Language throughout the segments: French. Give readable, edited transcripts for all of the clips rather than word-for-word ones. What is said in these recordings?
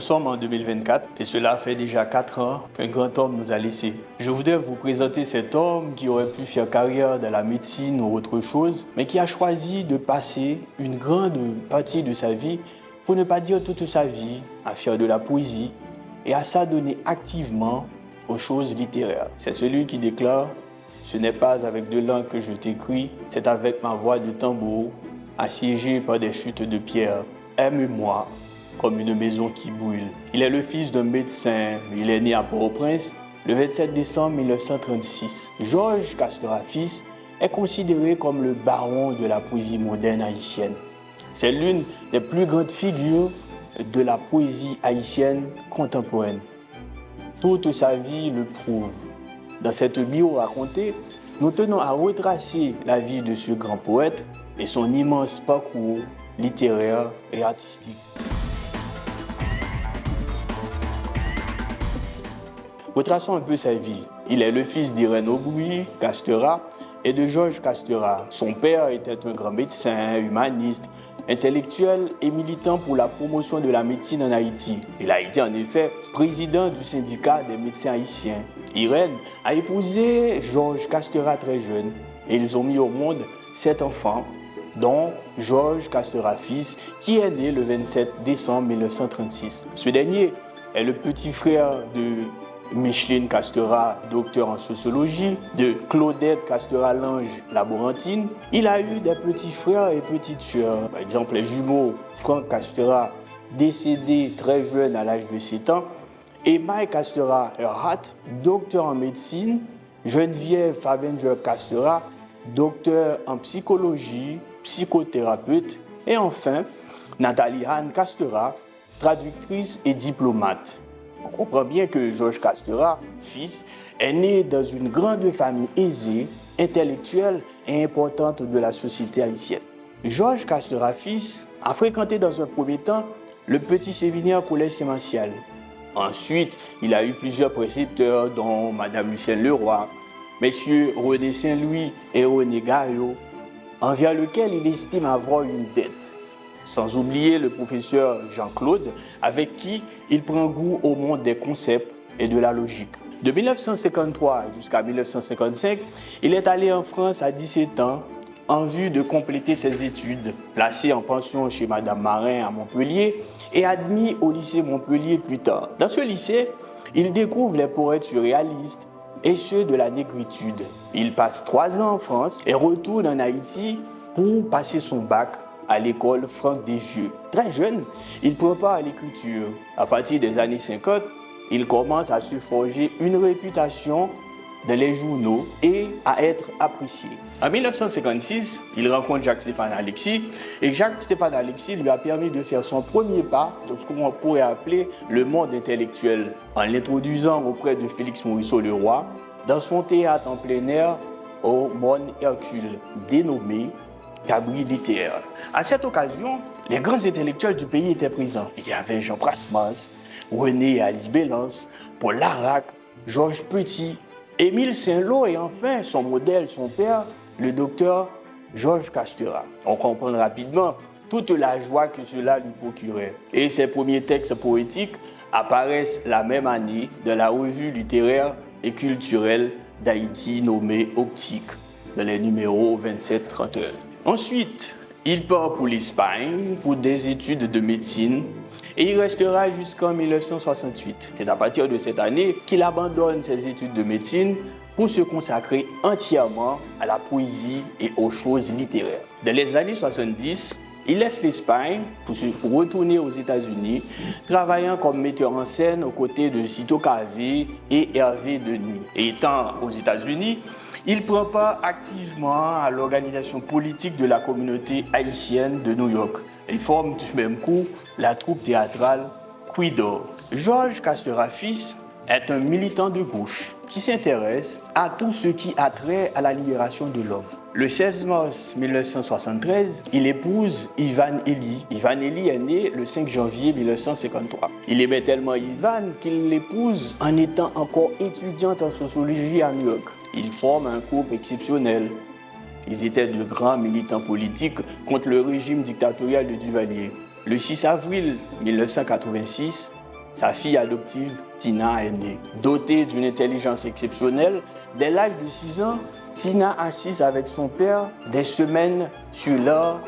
sommes en 2024 et cela fait déjà 4 ans qu'un grand homme nous a laissés. Je voudrais vous présenter cet homme qui aurait pu faire carrière dans la médecine ou autre chose, mais qui a choisi de passer une grande partie de sa vie, pour ne pas dire toute sa vie, à faire de la poésie et à s'adonner activement aux choses littéraires. C'est celui qui déclare « Ce n'est pas avec de l'encre que je t'écris, c'est avec ma voix de tambour, assiégée par des chutes de pierre. Aime-moi comme une maison qui brûle. » Il est le fils d'un médecin. Il est né à Port-au-Prince le 27 décembre 1936. Georges Casterat fils est considéré comme le baron de la poésie moderne haïtienne. C'est l'une des plus grandes figures de la poésie haïtienne contemporaine. Toute sa vie le prouve. Dans cette bio racontée, nous tenons à retracer la vie de ce grand poète et son immense parcours littéraire et artistique. Retraçons un peu sa vie. Il est le fils d'Irène Aubrey Casterat et de Georges Casterat. Son père était un grand médecin, humaniste, intellectuel et militant pour la promotion de la médecine en Haïti. Il a été en effet président du syndicat des médecins haïtiens. Irène a épousé Georges Casterat très jeune et ils ont mis au monde 7 enfants, dont Georges Casterat fils, qui est né le 27 décembre 1936. Ce dernier est le petit frère de Micheline Casterat, docteur en sociologie, de Claudette Casterat-Lange, laborantine. Il a eu des petits frères et petites sœurs. Par exemple, les jumeaux Franck Casterat, décédé très jeune à l'âge de 7 ans, et Mike Casterat-Erhat, docteur en médecine, Geneviève Favenger Casterat, docteur en psychologie, psychothérapeute, et enfin, Nathalie Anne Casterat, traductrice et diplomate. On comprend bien que Georges Casterat, fils, est né dans une grande famille aisée, intellectuelle et importante de la société haïtienne. Georges Casterat, fils, a fréquenté dans un premier temps le petit séminaire collège sémential. Ensuite, il a eu plusieurs précepteurs, dont Madame Lucienne Leroy, Messieurs René Saint-Louis et René Gaillot, envers lequel il estime avoir une dette. Sans oublier le professeur Jean-Claude, avec qui il prend goût au monde des concepts et de la logique. De 1953 jusqu'à 1955, il est allé en France à 17 ans en vue de compléter ses études, placé en pension chez Madame Marin à Montpellier et admis au lycée Montpellier plus tard. Dans ce lycée, il découvre les poètes surréalistes et ceux de la négritude. Il passe 3 ans en France et retourne en Haïti pour passer son bac à l'école Franck Desjeux. Très jeune, il prend part à l'écriture. À partir des années 50, il commence à se forger une réputation dans les journaux et à être apprécié. En 1956, il rencontre Jacques-Stéphane Alexis et Jacques-Stéphane Alexis lui a permis de faire son premier pas dans ce qu'on pourrait appeler le monde intellectuel, en l'introduisant auprès de Félix Morisseau Leroy dans son théâtre en plein air au Mont Hercule, dénommé Cabri littéraire. À cette occasion, les grands intellectuels du pays étaient présents. Il y avait Jean Brasmas, René et Alice Bélance, Paul Larac, Georges Petit, Émile Saint-Lô et enfin son modèle, son père, le docteur Georges Casterat. On comprend rapidement toute la joie que cela lui procurait. Et ses premiers textes poétiques apparaissent la même année dans la revue littéraire et culturelle d'Haïti nommée Optique, dans les numéros 27-31. Ensuite, il part pour l'Espagne pour des études de médecine et il restera jusqu'en 1968. C'est à partir de cette année qu'il abandonne ses études de médecine pour se consacrer entièrement à la poésie et aux choses littéraires. Dans les années 70, il laisse l'Espagne pour retourner aux États-Unis, travaillant comme metteur en scène aux côtés de Cito Cavé et Hervé Denis. Et étant aux États-Unis, il prend part activement à l'organisation politique de la communauté haïtienne de New York. Il forme du même coup la troupe théâtrale Cuidor. Georges Casterat fils est un militant de gauche qui s'intéresse à tout ce qui a trait à la libération de l'homme. Le 16 mars 1973, il épouse Ivan Elie. Ivan Elie est né le 5 janvier 1953. Il aimait tellement Ivan qu'il l'épouse en étant encore étudiante en sociologie à New York. Ils forment un couple exceptionnel. Ils étaient de grands militants politiques contre le régime dictatorial de Duvalier. Le 6 avril 1986, sa fille adoptive Tina est née. Dotée d'une intelligence exceptionnelle, dès l'âge de 6 ans, Tina assiste avec son père des semaines sur l'art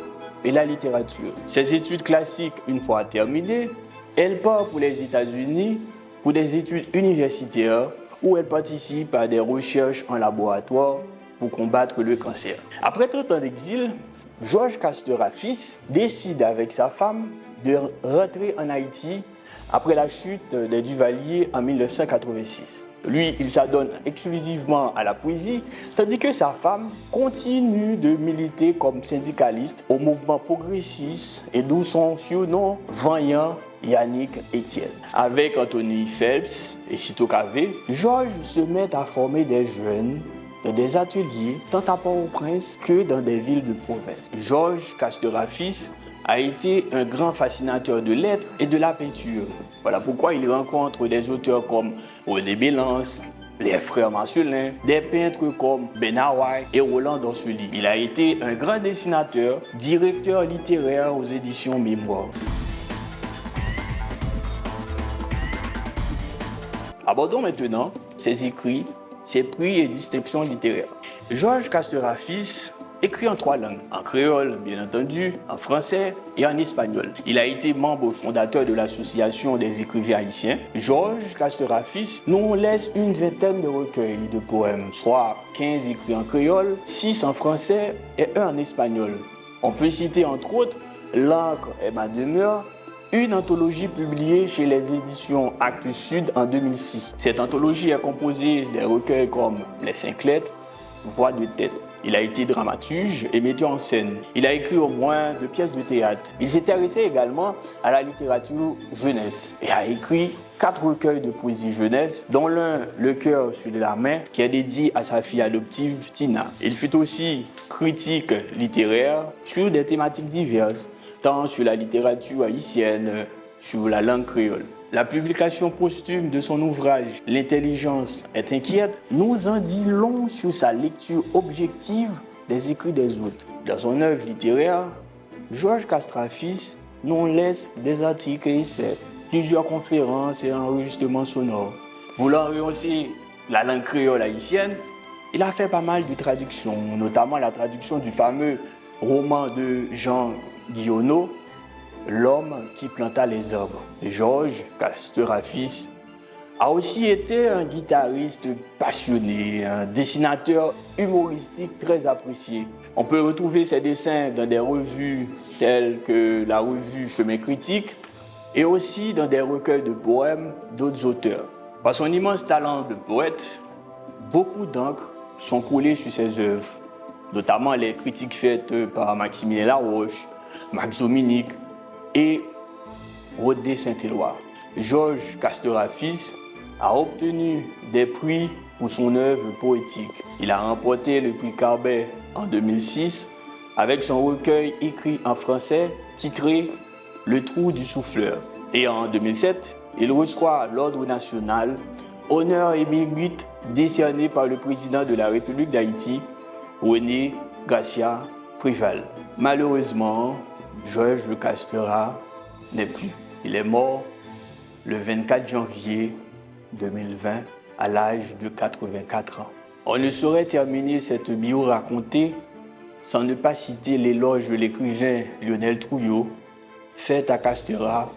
et la littérature. Ses études classiques, une fois terminées, elle part pour les États-Unis pour des études universitaires où elle participe à des recherches en laboratoire pour combattre le cancer. Après 30 ans d'exil, Georges Casteura, fils, décide avec sa femme de rentrer en Haïti après la chute des Duvalier en 1986. Lui, il s'adonne exclusivement à la poésie, tandis que sa femme continue de militer comme syndicaliste au mouvement progressiste et d'où son surnom vaillant Yannick Etienne. Avec Anthony Phelps et Cito Cavé, Georges se met à former des jeunes dans des ateliers tant à Port-au-Prince que dans des villes de province. Georges Casteura fils a été un grand fascinateur de lettres et de la peinture. Voilà pourquoi il rencontre des auteurs comme René Bélance, les frères Marcelin, des peintres comme Benawai et Roland Dorsely. Il a été un grand dessinateur, directeur littéraire aux éditions Mémoire. Abordons maintenant ses écrits, ses prix et distinctions littéraires. Georges Casteura fils écrit en 3 langues, en créole bien entendu, en français et en espagnol. Il a été membre fondateur de l'association des écrivains haïtiens. Georges Casteura fils nous laisse une vingtaine de recueils de poèmes, soit 15 écrits en créole, 6 en français et 1 en espagnol. On peut citer entre autres L'encre est ma demeure, une anthologie publiée chez les éditions Actes Sud en 2006. Cette anthologie est composée des recueils comme Les 5 lettres, Voix de tête. Il a été dramaturge et metteur en scène. Il a écrit au moins 2 pièces de théâtre. Il s'intéressait également à la littérature jeunesse et a écrit 4 recueils de poésie jeunesse, dont l'un, Le cœur sur la main, qui est dédié à sa fille adoptive Tina. Il fut aussi critique littéraire sur des thématiques diverses, tant sur la littérature haïtienne, sur la langue créole. La publication posthume de son ouvrage « L'intelligence est inquiète » nous en dit long sur sa lecture objective des écrits des autres. Dans son œuvre littéraire, Georges Casteura fils nous laisse des articles et essais, plusieurs conférences et enregistrements sonores. Voulant rehausser la langue créole haïtienne, il a fait pas mal de traductions, notamment la traduction du fameux roman de Jean Guillaumeau, L'homme qui planta les arbres. Georges Casteura fils a aussi été un guitariste passionné, un dessinateur humoristique très apprécié. On peut retrouver ses dessins dans des revues telles que la revue Chemin Critique et aussi dans des recueils de poèmes d'autres auteurs. Par son immense talent de poète, beaucoup d'encre sont coulées sur ses œuvres, notamment les critiques faites par Maximilien Laroche, Max Dominique et Rodé Saint-Éloi. Georges Casteura fils a obtenu des prix pour son œuvre poétique. Il a remporté le prix Carbet en 2006 avec son recueil écrit en français titré Le trou du souffleur. Et en 2007, il reçoit l'Ordre national, honneur et mérite décerné par le président de la République d'Haïti, René Gracia Préval. Malheureusement, Georges Casteura n'est plus. Il est mort le 24 janvier 2020 à l'âge de 84 ans. On ne saurait terminer cette bio racontée sans ne pas citer l'éloge de l'écrivain Lionel Trouillot fait à Casteura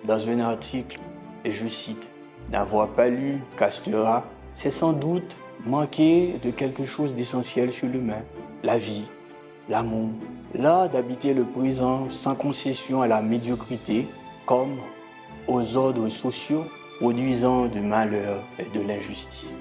dans un article, et je cite, « N'avoir pas lu Casteura, c'est sans doute manquer de quelque chose d'essentiel sur l'humain, la vie, l'amour, l'art d'habiter le présent sans concession à la médiocrité, comme aux ordres sociaux produisant du malheur et de l'injustice. »